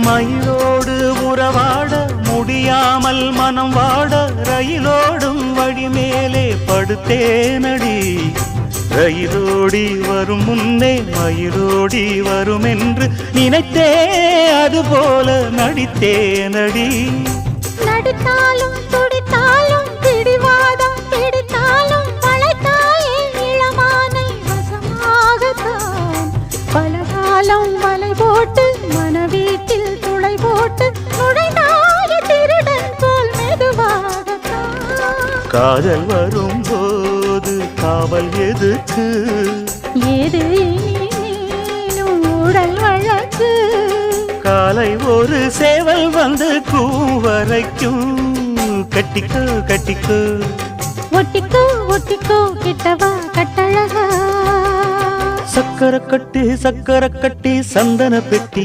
மயிலோடு உறவாட முடியாமல் மனம் வாட ரயிலோடும் வழி மேலே படுத்தேனடி. ரயிலோடி வரும் முன்னே மயிலோடி வரும் என்று நினைத்தே அதுபோல நடித்தேனடி. நடித்தாலும் துடித்தாலும் பிடிவாதம் பிடித்தாலும் வளைத்தாயே இளமானை வசமாகத்தான். பலகாலம் வலை போட்டு மனவீட்டில் துளை போட்டு நுழைந்தாய திருடன் போல் மெதுவாகத்தான். காதல் வரும்போது காவல் எதுக்கு? ஏது நீனும் உடல் வழக்கு. காலை ஒரு சேவல் வந்து கூவரைக்கும். கட்டிக்கோ கட்டிக்கோ ஒட்டிக்கோ ஒட்டிக்கோ கிட்டவா கட்டழகா. சக்கர கட்டி சந்தன பெட்டி